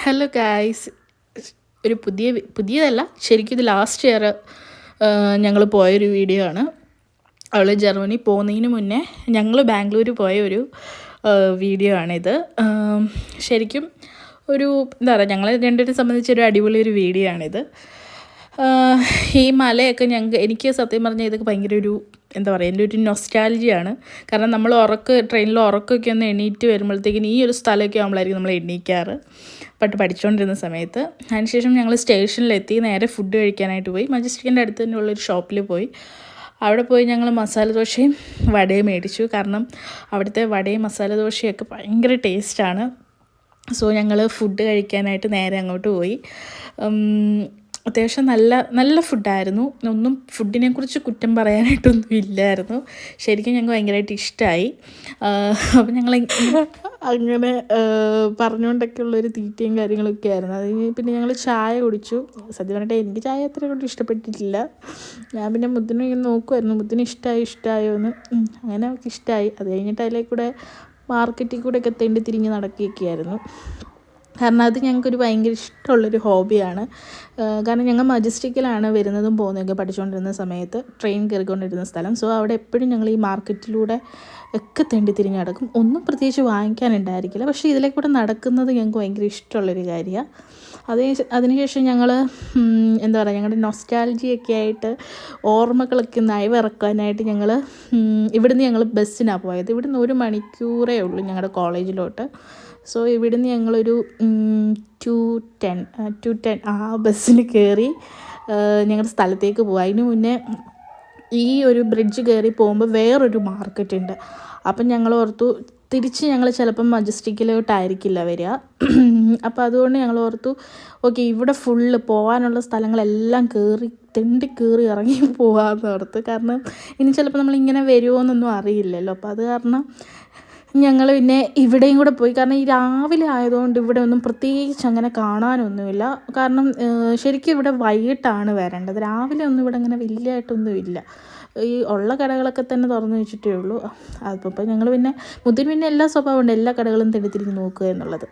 Hello guys, ഒരു പുതിയതല്ല, ശരിക്കും ഇത് ലാസ്റ്റ് ഇയർ ഞങ്ങൾ പോയൊരു വീഡിയോ ആണ്. അവൾ ജർമ്മനി പോകുന്നതിന് മുന്നേ ഞങ്ങൾ ബാംഗ്ലൂർ പോയ ഒരു വീഡിയോ ആണിത്. ശരിക്കും ഒരു എന്താ പറയുക, ഞങ്ങൾ രണ്ടുപേരെ സംബന്ധിച്ചൊരു അടിപൊളി ഒരു വീഡിയോ ആണിത്. ഈ മലയൊക്കെ എനിക്ക് സത്യം പറഞ്ഞാൽ ഇതൊക്കെ ഭയങ്കര ഒരു എന്താ പറയുക, എൻ്റെ ഒരു നൊസ്റ്റാൾജിയാണ്. കാരണം നമ്മൾ ട്രെയിനിൽ ഉറക്കമൊക്കെ ഒന്ന് എണീറ്റ് വരുമ്പോഴത്തേക്കിന് ഈ ഒരു സ്ഥലമൊക്കെ ആകുമ്പോഴായിരിക്കും നമ്മൾ എണീക്കാറ് പഠിച്ചുകൊണ്ടിരുന്ന സമയത്ത്. അതിനുശേഷം ഞങ്ങൾ സ്റ്റേഷനിലെത്തി നേരെ ഫുഡ് കഴിക്കാനായിട്ട് പോയി. മജസ്റ്റിക്കിൻ്റെ അടുത്ത് തന്നെയുള്ളൊരു ഷോപ്പിൽ പോയി. അവിടെ പോയി ഞങ്ങൾ മസാല ദോശയും വടയും മേടിച്ചു. കാരണം അവിടുത്തെ വടയും മസാല ദോശയൊക്കെ ഭയങ്കര ടേസ്റ്റാണ്. സോ ഞങ്ങൾ ഫുഡ് കഴിക്കാനായിട്ട് നേരെ അങ്ങോട്ട് പോയി. അത്യാവശ്യം നല്ല ഫുഡായിരുന്നു. ഒന്നും ഫുഡിനെക്കുറിച്ച് കുറ്റം പറയാനായിട്ടൊന്നും ഇല്ലായിരുന്നു. ശരിക്കും ഞങ്ങൾക്ക് ഭയങ്കരമായിട്ട് ഇഷ്ടമായി. അപ്പം ഞങ്ങൾ അങ്ങനെ പറഞ്ഞുകൊണ്ടൊക്കെ ഉള്ളൊരു തീറ്റയും കാര്യങ്ങളൊക്കെ ആയിരുന്നു. അത് പിന്നെ ഞങ്ങൾ ചായ കുടിച്ചു. സത്യം പറഞ്ഞിട്ട് എനിക്ക് ചായ അത്ര കൊണ്ട് ഇഷ്ടപ്പെട്ടിട്ടില്ല. ഞാൻ പിന്നെ മുത്തിനെ ഇങ്ങനെ നോക്കുമായിരുന്നു, മുത്തിന് ഇഷ്ടമായോ എന്ന്. അങ്ങനെ അവൾക്ക് ഇഷ്ടമായി. അത് കഴിഞ്ഞിട്ട് അതിലേക്കൂടെ മാർക്കറ്റിൽ കൂടെ ഒക്കെ തെണ്ടി തിരിഞ്ഞ് നടക്കുകയൊക്കെയായിരുന്നു. കാരണം അത് ഞങ്ങൾക്കൊരു ഭയങ്കര ഇഷ്ടമുള്ളൊരു ഹോബിയാണ്. കാരണം ഞങ്ങൾ മജസ്റ്റിക്കിലാണ് വരുന്നതും പോകുന്നതൊക്കെ പഠിച്ചുകൊണ്ടിരുന്ന സമയത്ത്, ട്രെയിൻ കയറിക്കൊണ്ടിരുന്ന സ്ഥലം. സോ അവിടെ എപ്പോഴും ഞങ്ങൾ ഈ മാർക്കറ്റിലൂടെ ഒക്കെ തെണ്ടി തിരിഞ്ഞ് നടക്കും. ഒന്നും പ്രത്യേകിച്ച് വാങ്ങിക്കാനുണ്ടായിരിക്കില്ല, പക്ഷേ ഇതിലേക്കൂടെ നടക്കുന്നത് ഞങ്ങൾക്ക് ഭയങ്കര ഇഷ്ടമുള്ളൊരു കാര്യമാണ്. അതിനുശേഷം ഞങ്ങൾ എന്താ പറയുക, ഞങ്ങളുടെ നൊസ്റ്റാൾജിയൊക്കെ ആയിട്ട് ഓർമ്മകളൊക്കെ നയവിറക്കാനായിട്ട് ഇവിടുന്ന് ഞങ്ങൾ ബസ്സിനാണ് പോയത്. ഇവിടുന്ന് 1 മണിക്കൂറേ ഉള്ളൂ ഞങ്ങളുടെ കോളേജിലോട്ട്. സോ ഇവിടുന്ന് ഞങ്ങളൊരു 2:10 ആ ബസ്സിന് കയറി ഞങ്ങളുടെ സ്ഥലത്തേക്ക് പോകും. അതിന് മുന്നേ ഈ ഒരു ബ്രിഡ്ജ് കയറി പോകുമ്പോൾ വേറൊരു മാർക്കറ്റ് ഉണ്ട്. അപ്പം ഞങ്ങൾ ഓർത്തു തിരിച്ച് ഞങ്ങൾ ചിലപ്പം മജസ്റ്റിക്കിലോട്ടായിരിക്കില്ല വരിക. അപ്പോൾ അതുകൊണ്ട് ഞങ്ങൾ ഓർത്തു ഓക്കെ, ഇവിടെ ഫുള്ള് പോകാനുള്ള സ്ഥലങ്ങളെല്ലാം തെണ്ടി കയറി ഇറങ്ങി പോകാമെന്ന് ഓർത്ത്. കാരണം ഇനി ചിലപ്പോൾ നമ്മളിങ്ങനെ വരുമോ എന്നൊന്നും അറിയില്ലല്ലോ. അപ്പോൾ അത് കാരണം ഞങ്ങൾ പിന്നെ ഇവിടെയും കൂടെ പോയി. കാരണം ഈ രാവിലെ ആയതുകൊണ്ട് ഇവിടെ ഒന്നും പ്രത്യേകിച്ച് അങ്ങനെ കാണാനൊന്നുമില്ല. കാരണം ശരിക്കും ഇവിടെ വൈകിട്ടാണ് വരേണ്ടത്. രാവിലെ ഒന്നും ഇവിടെ അങ്ങനെ വലിയതായിട്ടൊന്നും ഇല്ല. ഈ ഉള്ള കടകളൊക്കെ തന്നെ തുറന്നു വെച്ചിട്ടേ ഉള്ളൂ. അപ്പോൾ ഞങ്ങൾ മുത്തിന് എല്ലാ സ്വഭാവമുണ്ട്, എല്ലാ കടകളും തിരിഞ്ഞ് നോക്കുക എന്നുള്ളത്.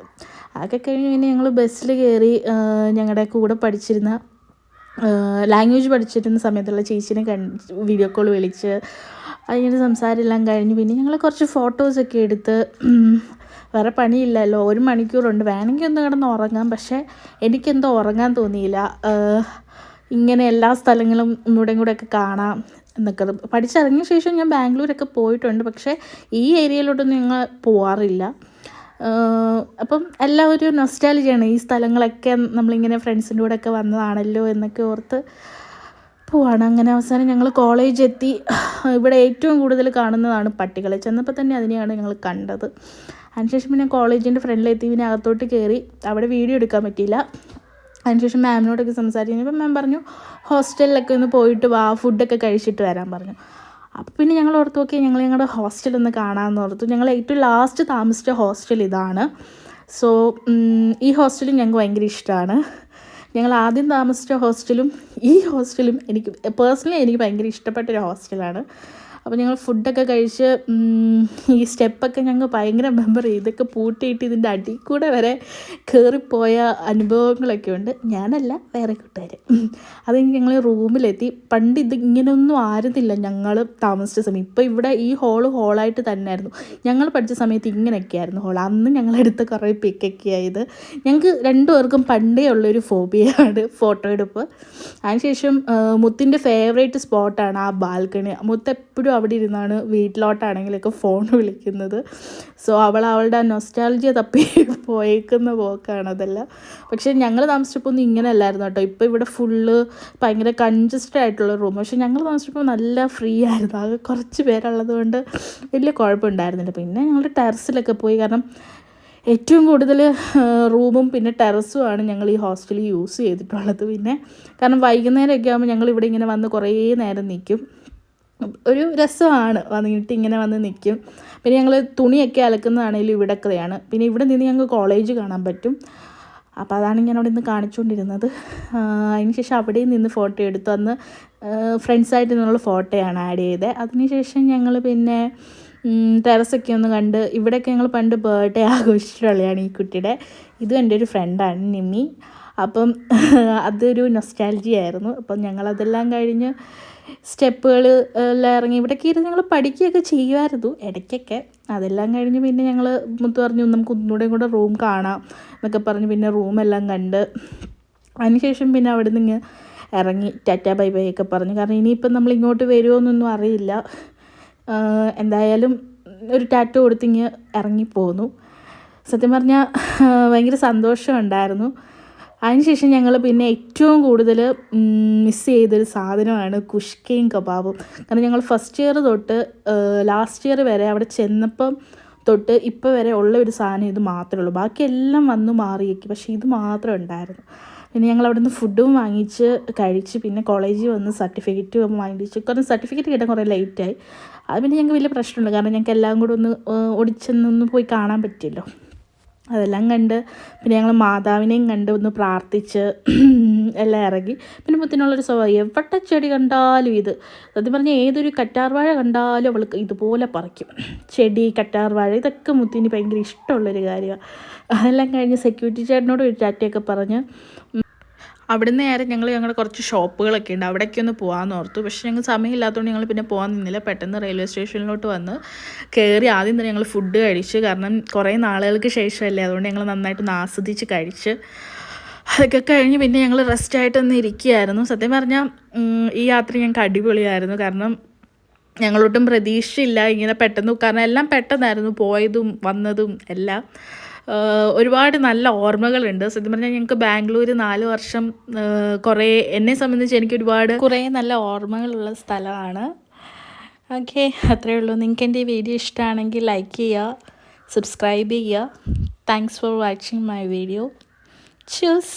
അതൊക്കെ കഴിഞ്ഞ് പിന്നെ ഞങ്ങൾ ബസ്സിൽ കയറി ഞങ്ങളുടെ കൂടെ പഠിച്ചിരുന്ന ലാംഗ്വേജ് പഠിച്ചിരുന്ന സമയത്തുള്ള ചേച്ചീനെ വീഡിയോ കോൾ വിളിച്ച് അതിൻ്റെ സംസാരമെല്ലാം കഴിഞ്ഞ് പിന്നെ ഞങ്ങൾ കുറച്ച് ഫോട്ടോസൊക്കെ എടുത്ത്. വേറെ പണിയില്ലല്ലോ, 1 മണിക്കൂറുണ്ട്, വേണമെങ്കിൽ ഒന്ന് കിടന്ന് ഉറങ്ങാം. പക്ഷേ എനിക്കെന്തോ ഉറങ്ങാൻ തോന്നിയില്ല. ഇങ്ങനെ എല്ലാ സ്ഥലങ്ങളും കൂടെയൊക്കെ കാണാം എന്നൊക്കെ. പഠിച്ചിറങ്ങിയ ശേഷം ഞാൻ ബാംഗ്ലൂരൊക്കെ പോയിട്ടുണ്ട്, പക്ഷേ ഈ ഏരിയയിലോട്ടൊന്നും ഞങ്ങൾ പോവാറില്ല. അപ്പം എല്ലാം ഒരു നൊസ്റ്റാൾജിയാണ്. ഈ സ്ഥലങ്ങളൊക്കെ നമ്മളിങ്ങനെ ഫ്രണ്ട്സിൻ്റെ കൂടെയൊക്കെ വന്നതാണല്ലോ എന്നൊക്കെ ഓർത്ത് പോവാണ്. അങ്ങനെ അവസാനം ഞങ്ങൾ കോളേജ് എത്തി. ഇവിടെ ഏറ്റവും കൂടുതൽ കാണുന്നതാണ് പട്ടികളെ. ചെന്നപ്പോൾ തന്നെ അതിനെയാണ് ഞങ്ങൾ കണ്ടത്. അതിനുശേഷം പിന്നെ കോളേജിൻ്റെ ഫ്രണ്ടിലെത്തി. പിന്നെ അകത്തോട്ട് കയറി. അവിടെ വീഡിയോ എടുക്കാൻ പറ്റിയില്ല. അതിനുശേഷം മാമിനോടൊക്കെ സംസാരിച്ചപ്പോൾ മാം പറഞ്ഞു ഹോസ്റ്റലിലൊക്കെ ഒന്ന് പോയിട്ട് വാ, ഫുഡൊക്കെ കഴിച്ചിട്ട് വരാൻ പറഞ്ഞു. അപ്പോൾ പിന്നെ ഞങ്ങൾ ഓർത്തു ഓക്കെ, ഞങ്ങളുടെ ഹോസ്റ്റലൊന്ന് കാണാമെന്ന് ഓർത്തു. ഞങ്ങൾ ഏറ്റവും ലാസ്റ്റ് താമസിച്ച ഹോസ്റ്റൽ ഇതാണ്. സോ ഈ ഹോസ്റ്റലും ഞങ്ങൾക്ക് ഭയങ്കര ഇഷ്ടമാണ്. ഞങ്ങൾ ആദ്യം താമസിച്ച ഹോസ്റ്റലും ഈ ഹോസ്റ്റലും എനിക്ക് ഭയങ്കര ഇഷ്ടപ്പെട്ടൊരു ഹോസ്റ്റലാണ്. അപ്പോൾ ഞങ്ങൾ ഫുഡൊക്കെ കഴിച്ച് ഈ സ്റ്റെപ്പൊക്കെ ഞങ്ങൾ ഭയങ്കര മെമ്മർ ചെയ്ത്. ഇതൊക്കെ പൂട്ടിയിട്ട് ഇതിൻ്റെ അടിയിൽ കൂടെ വരെ കയറിപ്പോയ അനുഭവങ്ങളൊക്കെ ഉണ്ട്. ഞാനല്ല, വേറെ കൂട്ടുകാർ. അത് ഞങ്ങൾ റൂമിലെത്തി. പണ്ട് ഇത് ഇങ്ങനെയൊന്നും ആയിരുന്നില്ല ഞങ്ങൾ താമസിച്ച സമയം. ഇപ്പോൾ ഇവിടെ ഈ ഹോളായിട്ട് തന്നെയായിരുന്നു. ഞങ്ങൾ പഠിച്ച സമയത്ത് ഇങ്ങനെയൊക്കെയായിരുന്നു ഹോൾ. അന്ന് ഞങ്ങളെടുത്ത കുറേ പിക്കൊക്കെ ആയത്. ഞങ്ങൾക്ക് 2 പേർക്കും പണ്ടേ ഉള്ളൊരു ഫോബിയാണ് ഫോട്ടോ എടുപ്പ്. അതിനുശേഷം മുത്തിൻ്റെ ഫേവറേറ്റ് സ്പോട്ടാണ് ആ ബാൽക്കണി. മുത്ത് എപ്പോഴും അവിടെ ഇരുന്നാണ് വീട്ടിലോട്ടാണെങ്കിലൊക്കെ ഫോൺ വിളിക്കുന്നത്. സോ അവളുടെ നൊസ്റ്റാൾജിയ തപ്പി പോയേക്കുന്ന പോക്കാണ് അതെല്ലാം. പക്ഷേ ഞങ്ങൾ താമസിച്ചപ്പോൾ ഒന്നും ഇങ്ങനെ അല്ലായിരുന്നു കേട്ടോ. ഇപ്പോൾ ഇവിടെ ഫുള്ള് ഭയങ്കര കൺജസ്റ്റഡ് ആയിട്ടുള്ള റൂം. പക്ഷേ ഞങ്ങൾ താമസിച്ചപ്പോൾ നല്ല ഫ്രീ ആയിരുന്നു. അത് കുറച്ച് പേരുള്ളത് കൊണ്ട് വലിയ കുഴപ്പമുണ്ടായിരുന്നില്ല. പിന്നെ ഞങ്ങൾ ടെറസിലൊക്കെ പോയി. കാരണം ഏറ്റവും കൂടുതൽ റൂമും പിന്നെ ടെറസുമാണ് ഞങ്ങൾ ഈ ഹോസ്റ്റലിൽ യൂസ് ചെയ്തിട്ടുള്ളത്. പിന്നെ കാരണം വൈകുന്നേരമൊക്കെ ആകുമ്പോൾ ഞങ്ങൾ ഇവിടെ ഇങ്ങനെ വന്ന് കുറേ നേരം നിൽക്കും. ഒരു രസമാണ് വന്നിട്ട് ഇങ്ങനെ വന്ന് നിൽക്കും. പിന്നെ ഞങ്ങൾ തുണിയൊക്കെ അലക്കുന്നതാണെങ്കിലും ഇവിടെയൊക്കെയാണ്. പിന്നെ ഇവിടെ നിന്ന് ഞങ്ങൾക്ക് കോളേജ് കാണാൻ പറ്റും. അപ്പോൾ അതാണ് ഞാൻ അവിടെ നിന്ന് കാണിച്ചുകൊണ്ടിരുന്നത്. അതിനുശേഷം അവിടെയും നിന്ന് ഫോട്ടോ എടുത്തു. അന്ന് ഫ്രണ്ട്സായിട്ട് നിന്നുള്ള ഫോട്ടോയാണ് ആഡ് ചെയ്തത്. അതിനുശേഷം ഞങ്ങൾ പിന്നെ ടെറസൊക്കെ ഒന്ന് കണ്ട്. ഇവിടെയൊക്കെ ഞങ്ങൾ പണ്ട് ബർത്ത്ഡേ ആഘോഷിച്ചിട്ടുള്ളതാണ് ഈ കുട്ടിയുടെ. ഇതും എൻ്റെ ഒരു ഫ്രണ്ടാണ് നിമ്മി. അപ്പം അതൊരു നൊസ്റ്റാൾജി ആയിരുന്നു. അപ്പം ഞങ്ങളതെല്ലാം കഴിഞ്ഞ് സ്റ്റെപ്പുകൾ എല്ലാം ഇറങ്ങി ഇവിടേക്ക് ഇരുന്ന് ഞങ്ങൾ പഠിക്കുകയൊക്കെ ചെയ്യുമായിരുന്നു ഇടയ്ക്കൊക്കെ. അതെല്ലാം കഴിഞ്ഞ് പിന്നെ ഞങ്ങൾ മുത്ത് പറഞ്ഞു നമുക്ക് ഒന്നുകൂടെയും കൂടെ റൂം കാണാം എന്നൊക്കെ പറഞ്ഞ് പിന്നെ റൂമെല്ലാം കണ്ട് അതിനുശേഷം പിന്നെ അവിടെ നിന്ന് ഇറങ്ങി ടാറ്റാ ബൈ ബൈ ഒക്കെ പറഞ്ഞു. കാരണം ഇനിയിപ്പം നമ്മൾ ഇങ്ങോട്ട് വരുമോ എന്നൊന്നും അറിയില്ല. എന്തായാലും ഒരു ടാറ്റ കൊടുത്തിങ്ങ് ഇറങ്ങിപ്പോന്നു. സത്യം പറഞ്ഞാൽ ഭയങ്കര സന്തോഷമുണ്ടായിരുന്നു. അതിനുശേഷം ഞങ്ങൾ പിന്നെ ഏറ്റവും കൂടുതൽ മിസ് ചെയ്തൊരു സാധനമാണ് കുഷ്കയും കബാബും. കാരണം ഞങ്ങൾ ഫസ്റ്റ് ഇയർ തൊട്ട് ലാസ്റ്റ് ഇയർ വരെ അവിടെ ചെന്നപ്പം തൊട്ട് ഇപ്പോൾ വരെ ഉള്ള ഒരു സാധനം ഇത് മാത്രമേ ഉള്ളൂ. ബാക്കിയെല്ലാം വന്നു മാറിയേക്കും, പക്ഷേ ഇത് മാത്രം ഉണ്ടായിരുന്നു. പിന്നെ ഞങ്ങൾ അവിടെ നിന്ന് ഫുഡും വാങ്ങിച്ച് കഴിച്ച് പിന്നെ കോളേജിൽ വന്ന് സർട്ടിഫിക്കറ്റ് വാങ്ങിച്ച്. കാരണം സർട്ടിഫിക്കറ്റ് കിട്ടാൻ കുറേ ലേറ്റായി. അത് പിന്നെ ഞങ്ങൾക്ക് വലിയ പ്രശ്നമില്ല, കാരണം ഞങ്ങൾക്ക് എല്ലാം കൂടെ ഒന്ന് ഓടിച്ചെന്നൊന്ന് പോയി കാണാൻ പറ്റിയല്ലോ. അതെല്ലാം കണ്ട് പിന്നെ ഞങ്ങൾ മാതാവിനെയും കണ്ട് ഒന്ന് പ്രാർത്ഥിച്ച് എല്ലാം ഇറങ്ങി. പിന്നെ മുത്തിനുള്ളൊരു സ്വഭാവം, എവിടെ ചെടി കണ്ടാലും ഇത് സത്യം പറഞ്ഞാൽ ഏതൊരു കറ്റാർവാഴ കണ്ടാലും അവൾക്ക് ഇതുപോലെ പറിക്കും. ചെടി, കറ്റാർവാഴ ഇതൊക്കെ മുത്തിന് ഭയങ്കര ഇഷ്ടമുള്ളൊരു കാര്യമാണ്. അതെല്ലാം കഴിഞ്ഞ് സെക്യൂരിറ്റി ചേട്ടനോട് ഒരു ടാറ്റയൊക്കെ പറഞ്ഞ് അവിടുന്ന് നേരെ ഞങ്ങളുടെ കുറച്ച് ഷോപ്പുകളൊക്കെ ഉണ്ട്, അവിടേക്ക് ഒന്ന് പോകാമെന്ന് ഓർത്തു. പക്ഷേ ഞങ്ങൾ സമയമില്ലാത്തതുകൊണ്ട് ഞങ്ങൾ പിന്നെ പോകാൻ നിന്നില്ല. പെട്ടെന്ന് റെയിൽവേ സ്റ്റേഷനിലോട്ട് വന്ന് കയറി. ആദ്യം തന്നെ ഞങ്ങൾ ഫുഡ് കഴിച്ച്, കാരണം കുറേ നാളുകൾക്ക് ശേഷമല്ലേ, അതുകൊണ്ട് ഞങ്ങൾ നന്നായിട്ടൊന്ന് ആസ്വദിച്ച് കഴിച്ച് അതൊക്കെ കഴിഞ്ഞ് പിന്നെ ഞങ്ങൾ റെസ്റ്റായിട്ടൊന്ന് ഇരിക്കുകയായിരുന്നു. സത്യം പറഞ്ഞാൽ ഈ യാത്ര ഞങ്ങൾക്ക് അടിപൊളിയായിരുന്നു. കാരണം ഞങ്ങളൊട്ടും പ്രതീക്ഷയില്ല ഇങ്ങനെ പെട്ടെന്ന്, കാരണം എല്ലാം പെട്ടെന്നായിരുന്നു പോയതും വന്നതും എല്ലാം. ഒരുപാട് നല്ല ഓർമ്മകളുണ്ട്. സത്യം പറഞ്ഞാൽ ഞങ്ങൾക്ക് ബാംഗ്ലൂർ 4 വർഷം കുറേ, എന്നെ സംബന്ധിച്ച് എനിക്ക് കുറേ നല്ല ഓർമ്മകളുള്ള സ്ഥലമാണ്. ഓക്കെ, അത്രയേ ഉള്ളൂ. നിങ്ങൾക്ക് എൻ്റെ ഈ വീഡിയോ ഇഷ്ടമാണെങ്കിൽ ലൈക്ക് ചെയ്യുക, സബ്സ്ക്രൈബ് ചെയ്യുക. Thanks for watching my video. Cheers.